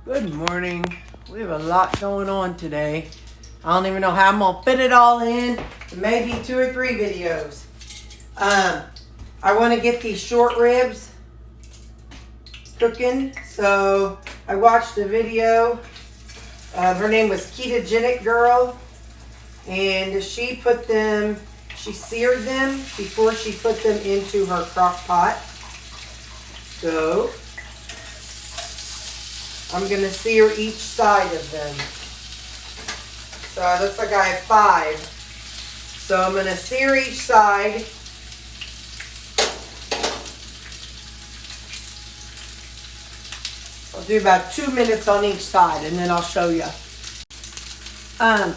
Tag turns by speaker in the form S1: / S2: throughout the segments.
S1: Good morning. We have a lot going on today. I don't even know how I'm gonna fit it all in. Maybe 2 or 3 videos. I want to get these short ribs cooking. So I watched a video. Her name was Ketogenic Girl, and she seared them before she put them into her crock pot. So I'm going to sear each side of them. So it looks like I have 5. So I'm going to sear each side. I'll do about 2 minutes on each side, and then I'll show you.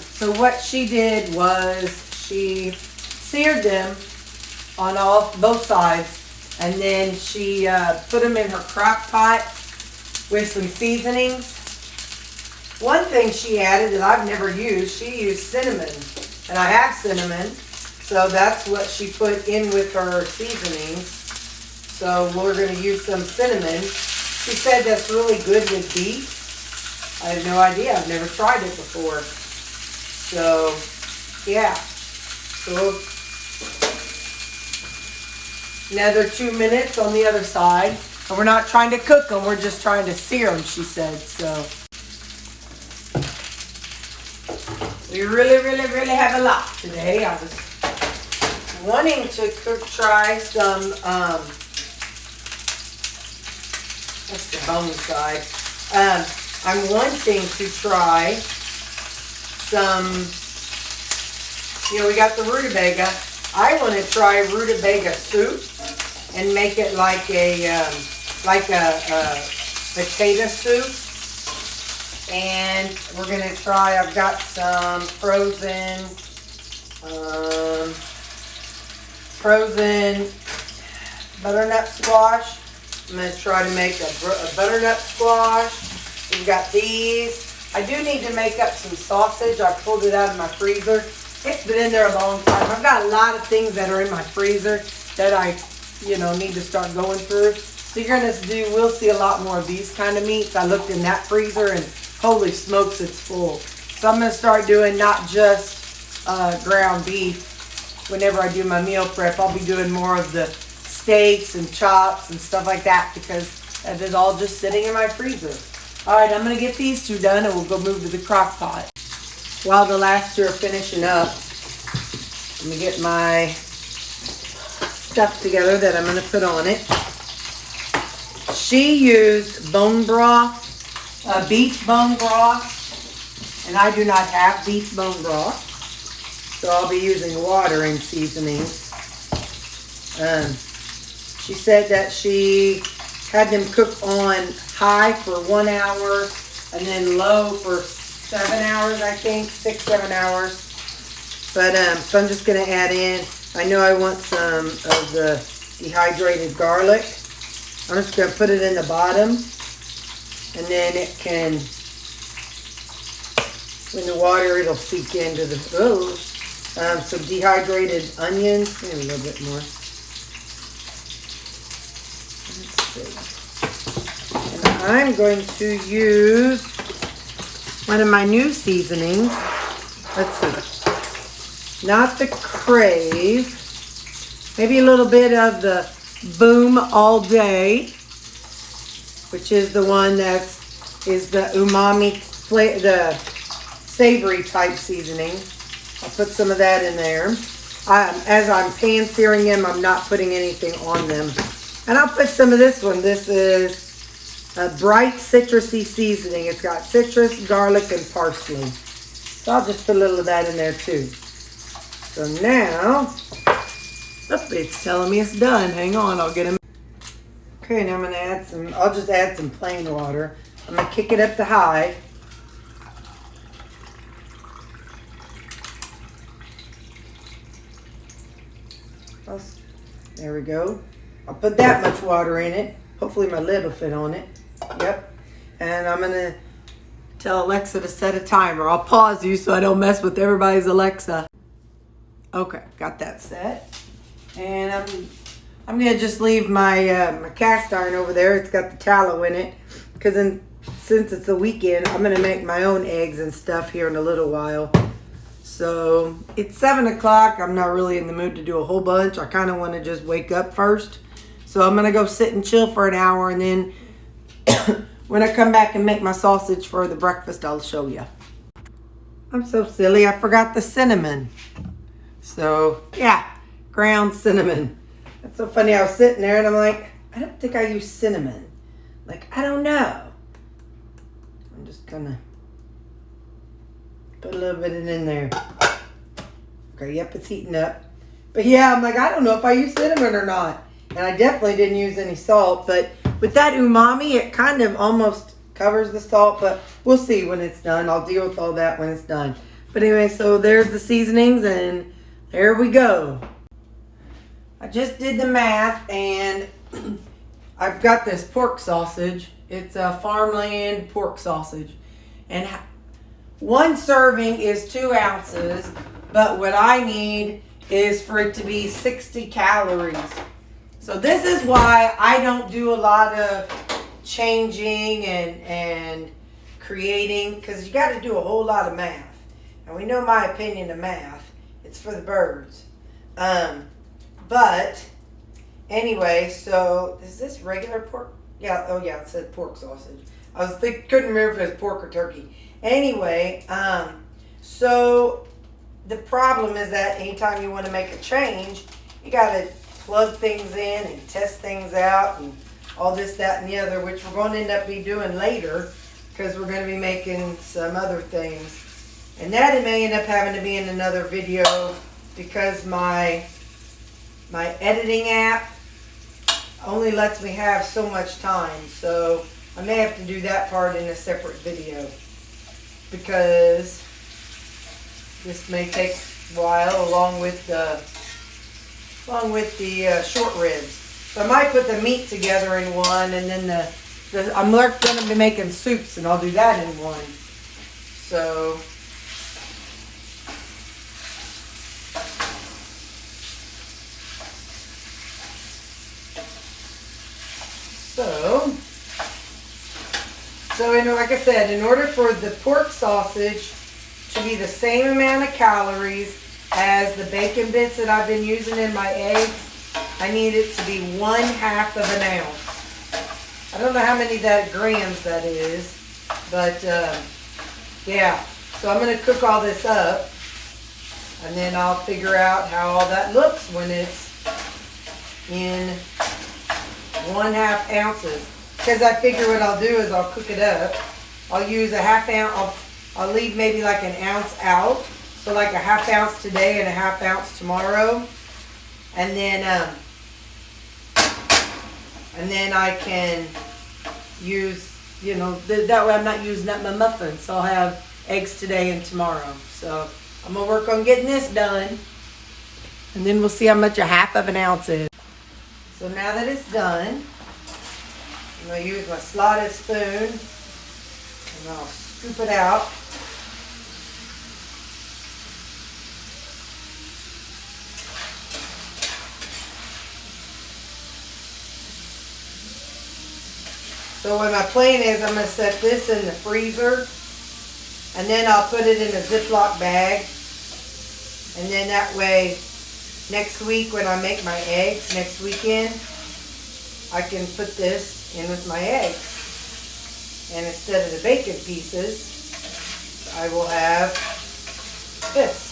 S1: So what she did was she seared them on both sides, and then she put them in her crock pot with some seasonings. One thing she added that I've never used, she used cinnamon, and I have cinnamon, so that's what she put in with her seasonings. So we're going to use some cinnamon. She said that's really good with beef. I have no idea. I've never tried it before. So, yeah. So, another 2 minutes on the other side. And we're not trying to cook them. We're just trying to sear them, she said. So, we really have a lot today. I was wanting to try some, that's the bone side. I'm wanting to try some, we got the rutabaga. I want to try rutabaga soup and make it like a potato soup. And we're going to try, I've got some frozen butternut squash. I'm going to try to make a butternut squash. We've got these. I do need to make up some sausage. I pulled it out of my freezer. It's been in there a long time. I've got a lot of things that are in my freezer that I, need to start going through. So we'll see a lot more of these kind of meats. I looked in that freezer and holy smokes, it's full. So I'm going to start doing not just ground beef. Whenever I do my meal prep, I'll be doing more of the steaks and chops and stuff like that because that is all just sitting in my freezer. All right, I'm going to get these 2 done and we'll go move to the crock pot. While the last 2 are finishing up, let me get my stuff together that I'm going to put on it. She used bone broth, beef bone broth, and I do not have beef bone broth, so I'll be using water and seasoning. She said that she had them cook on high for 1 hour and then low for 7 hours, I think, 6-7 hours. But so I'm just going to add in, I know I want some of the dehydrated garlic. I'm just going to put it in the bottom, and then it can, in the water, it'll seep into the, some dehydrated onions, maybe a little bit more. And I'm going to use one of my new seasonings. Let's see. Not the Crave. Maybe a little bit of the Boom All Day, which is the one that is the umami, the savory type seasoning. I'll put some of that in there. As I'm pan searing them, I'm not putting anything on them. And I'll put some of this one. This is a bright citrusy seasoning. It's got citrus, garlic, and parsley. So I'll just put a little of that in there too. So now, it's telling me it's done. Hang on, I'll get them. Okay, now I'm going to add I'll just add some plain water. I'm going to kick it up to high. There we go. I'll put that much water in it. Hopefully my lid will fit on it. Yep. And I'm going to tell Alexa to set a timer. I'll pause you so I don't mess with everybody's Alexa. Okay, got that set. And I'm going to just leave my my cast iron over there. It's got the tallow in it. Because since it's the weekend, I'm going to make my own eggs and stuff here in a little while. So it's 7 o'clock. I'm not really in the mood to do a whole bunch. I kind of want to just wake up first. So I'm going to go sit and chill for an hour, and then when I come back and make my sausage for the breakfast, I'll show you. I'm so silly. I forgot the cinnamon. So yeah, ground cinnamon. That's so funny. I was sitting there and I'm like, I don't think I use cinnamon. Like, I don't know. I'm just gonna put a little bit in there. Okay, yep, it's heating up. But yeah, I'm like, I don't know if I use cinnamon or not. And I definitely didn't use any salt. But with that umami, it kind of almost covers the salt. But we'll see when it's done. I'll deal with all that when it's done. But anyway, so there's the seasonings, and there we go. I just did the math, and I've got this pork sausage. It's a farmland pork sausage. And one serving is 2 ounces, but what I need is for it to be 60 calories. So this is why I don't do a lot of changing and creating, because you got to do a whole lot of math. And we know my opinion of math. It's for the birds. But anyway, so is this regular pork? Yeah, oh yeah, it said pork sausage. I was couldn't remember if it was pork or turkey. Anyway, so the problem is that anytime you want to make a change, you got to plug things in and test things out and all this, that, and the other, which we're going to end up be doing later because we're going to be making some other things. And that it may end up having to be in another video because my editing app only lets me have so much time. So I may have to do that part in a separate video because this may take a while along with the short ribs. So I might put the meat together in one, and then I'm going to be making soups, and I'll do that in one. So like I said, in order for the pork sausage to be the same amount of calories as the bacon bits that I've been using in my eggs, I need it to be 1/2 of an ounce. I don't know how many grams that is, but yeah. So I'm going to cook all this up, and then I'll figure out how all that looks when it's in 1/2 ounces. Because I figure what I'll do is I'll cook it up. I'll use a 1/2 ounce. I'll leave maybe like an ounce out. So like a 1/2 ounce today and a 1/2 ounce tomorrow. And then I can use, that way I'm not using up my muffins. So I'll have eggs today and tomorrow. So I'm going to work on getting this done. And then we'll see how much a 1/2 of an ounce is. So now that it's done, I'm going to use my slotted spoon, and I'll scoop it out. So what my plan is, I'm going to set this in the freezer, and then I'll put it in a Ziploc bag, and then that way next week when I make my eggs, next weekend, I can put this in with my eggs. And instead of the bacon pieces, I will have this.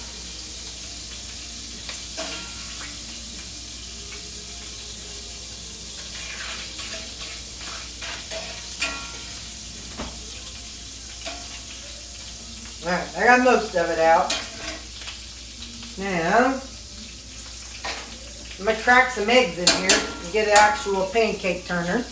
S1: Alright, I got most of it out. Now, I'm going to crack some eggs in here and get an actual pancake turner.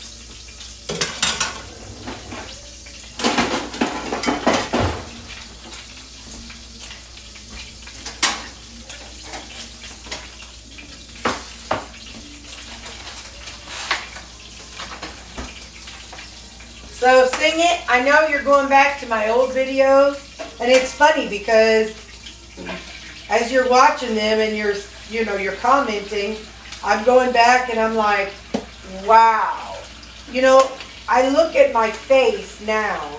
S1: So sing it. I know you're going back to my old videos, and it's funny because as you're watching them and you're commenting, I'm going back and I'm like, wow. I look at my face now,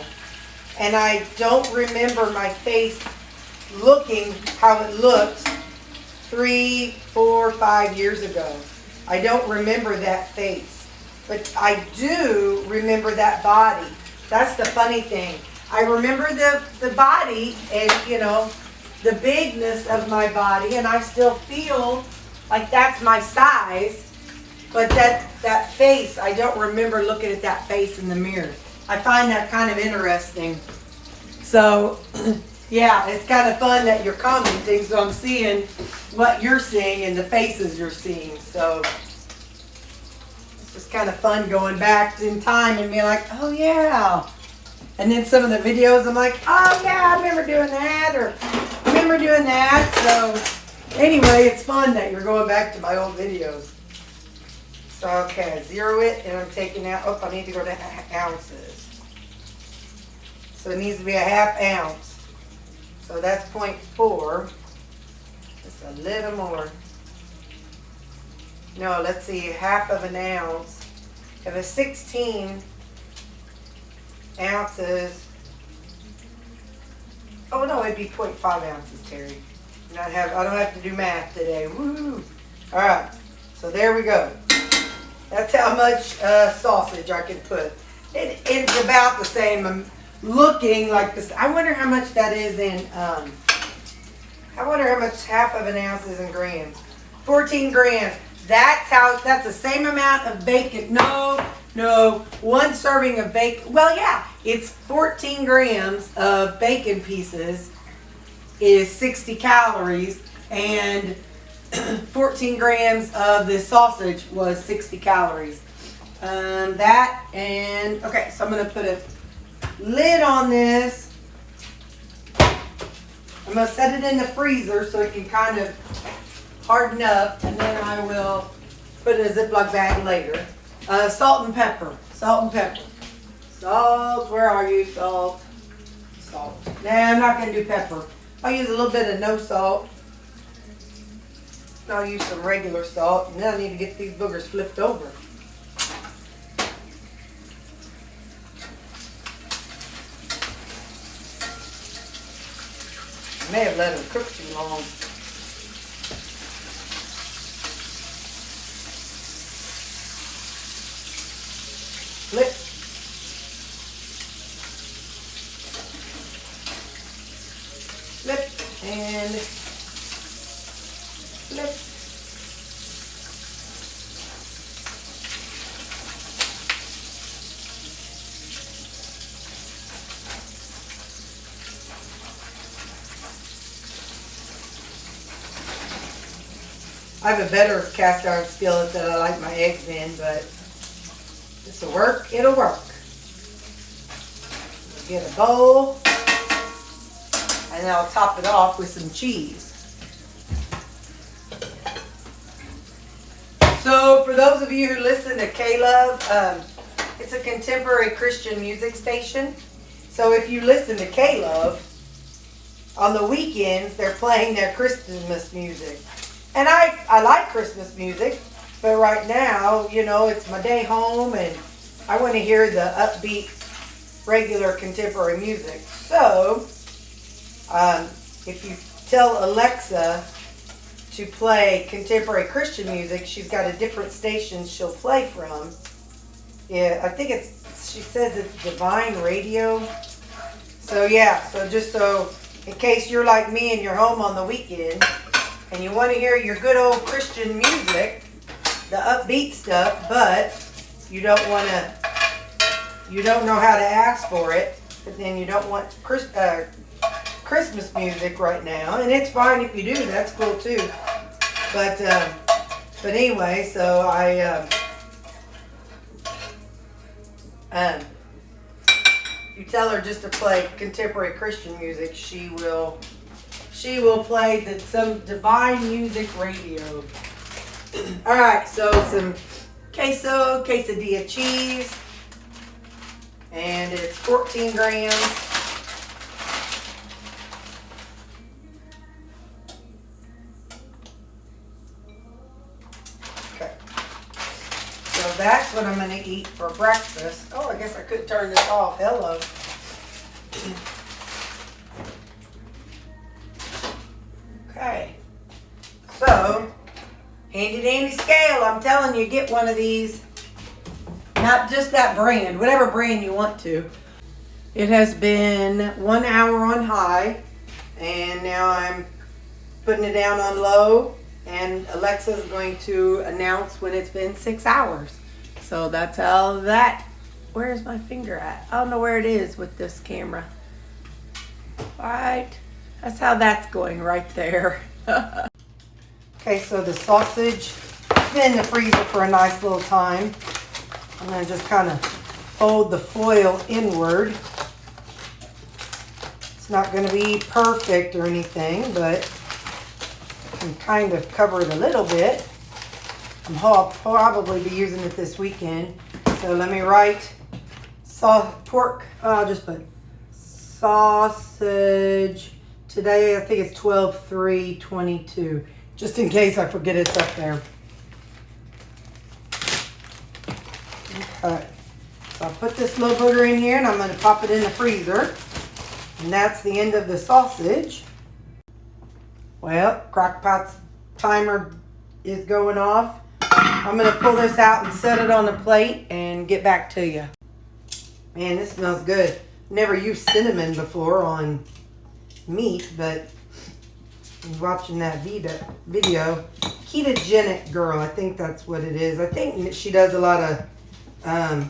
S1: and I don't remember my face looking how it looked 3, 4, 5 years ago. I don't remember that face, but I do remember that body. That's the funny thing. I remember the body and, you know, the bigness of my body, and I still feel like that's my size, but that face, I don't remember looking at that face in the mirror. I find that kind of interesting. So, yeah, it's kind of fun that you're commenting, so I'm seeing what you're seeing and the faces you're seeing. So, it's just kind of fun going back in time and being like, oh yeah. And then some of the videos, I'm like, oh yeah, I remember doing that, or I remember doing that. So, anyway, it's fun that you're going back to my old videos. So, okay, I zero it, and I'm taking out, oh, I need to go to ounces. So it needs to be a 1/2 ounce. So that's 0.4. Just a little more. No, let's see, 1/2 ounce. If it's 16 ounces, oh no, it'd be 0.5 ounces, Terry. I don't have to do math today. Woo! All right, so there we go. That's how much sausage I can put. It's about the same. Looking like this. I wonder how much that is in, I wonder how much 1/2 ounce is in grams. 14 grams. That's the same amount of bacon. No, 1 serving of bacon. Well, yeah, it's 14 grams of bacon pieces is 60 calories, and 14 grams of the sausage was 60 calories. Okay, so I'm going to put a lid on this. I'm going to set it in the freezer so it can kind of harden up, and then I will put it in a Ziploc bag later. Salt and pepper. Salt and pepper. Salt, where are you? Salt. Salt. Nah, I'm not going to do pepper. I'll use a little bit of no salt. I'll use some regular salt, and then I need to get these boogers flipped over. I may have let them cook too long. Flip. Flip and flip. I have a better cast iron skillet that I like my eggs in, but this will work. It'll work. Get a bowl, and I'll top it off with some cheese. So for those of you who listen to K-Love, it's a contemporary Christian music station. So if you listen to K-Love, on the weekends they're playing their Christmas music. And I like Christmas music, but right now, you know, it's my day home and I want to hear the upbeat, regular contemporary music. So, if you tell Alexa to play contemporary Christian music, she's got a different station she'll play from. Yeah, I think she says it's Divine Radio. So yeah, so just so in case you're like me and you're home on the weekend, and you want to hear your good old Christian music, the upbeat stuff, but you don't know how to ask for it, but then you don't want Christmas music right now, and it's fine if you do, that's cool too. But anyway, so you tell her just to play contemporary Christian music, she will play some Divine Music Radio. All right, so some quesadilla cheese, and it's 14 grams. Okay, so that's that's what I'm going to eat for breakfast. Oh, I guess I could turn this off. Hello. Okay. So, handy dandy scale. I'm telling you, get one of these. Not just that brand, whatever brand you want to. It has been 1 hour on high, and now I'm putting it down on low, and Alexa's going to announce when it's been 6 hours. So that's how that, where's my finger at? I don't know where it is with this camera. Right, that's how that's going right there. Okay, so the sausage has been in the freezer for a nice little time. I'm going to just kind of fold the foil inward. It's not going to be perfect or anything, but I can kind of cover it a little bit. I'll probably be using it this weekend. So let me write pork. I'll just put sausage. Today I think it's 12/3/22. Just in case I forget it's up there. Okay. So I'll put this little booger in here and I'm going to pop it in the freezer. And that's the end of the sausage. Well, Crock-Pot's timer is going off. I'm going to pull this out and set it on the plate and get back to you. Man, this smells good. Never used cinnamon before on meat, but I was watching that video. Ketogenic Girl, I think that's what it is. I think she does a lot of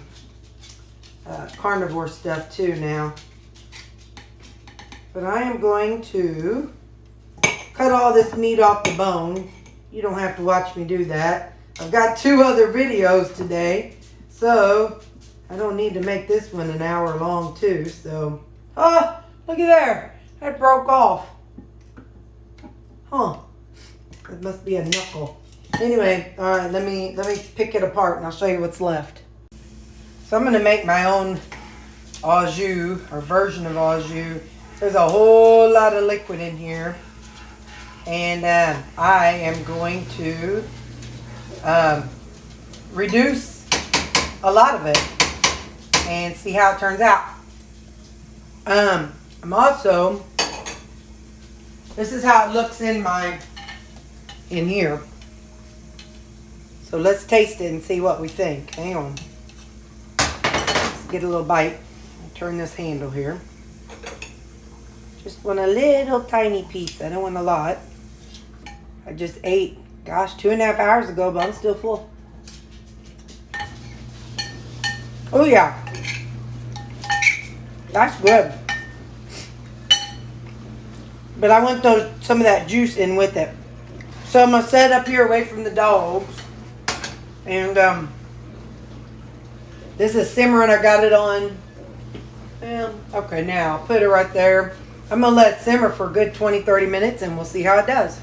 S1: carnivore stuff too now. But I am going to cut all this meat off the bone. You don't have to watch me do that. I've got 2 other videos today, so I don't need to make this one an hour long too. So, oh, look at there. That broke off. Huh. It must be a knuckle. Anyway, all right, let me pick it apart and I'll show you what's left. So I'm going to make my own au jus, or version of au jus. There's a whole lot of liquid in here. And I am going to reduce a lot of it and see how it turns out. I'm also, this is how it looks in here. So let's taste it and see what we think. Hang on. Let's get a little bite. Turn this handle here. Just want a little tiny piece. I don't want a lot. I just ate, gosh, 2.5 hours ago, but I'm still full. Oh yeah. That's good. But I want some of that juice in with it. So I'm going to set it up here away from the dogs. And this is simmering. I got it on. Well, okay, now I'll put it right there. I'm going to let it simmer for a good 20-30 minutes and we'll see how it does.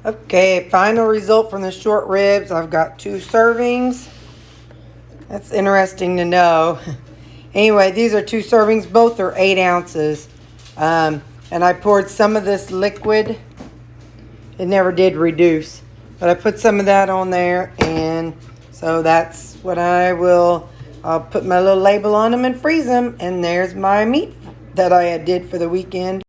S1: Okay, final result from the short ribs. I've got 2 servings. That's interesting to know. Anyway, these are 2 servings. Both are 8 ounces. And I poured some of this liquid. It never did reduce. But I put some of that on there. And so that's what I'll put my little label on them and freeze them. And there's my meat that I did for the weekend.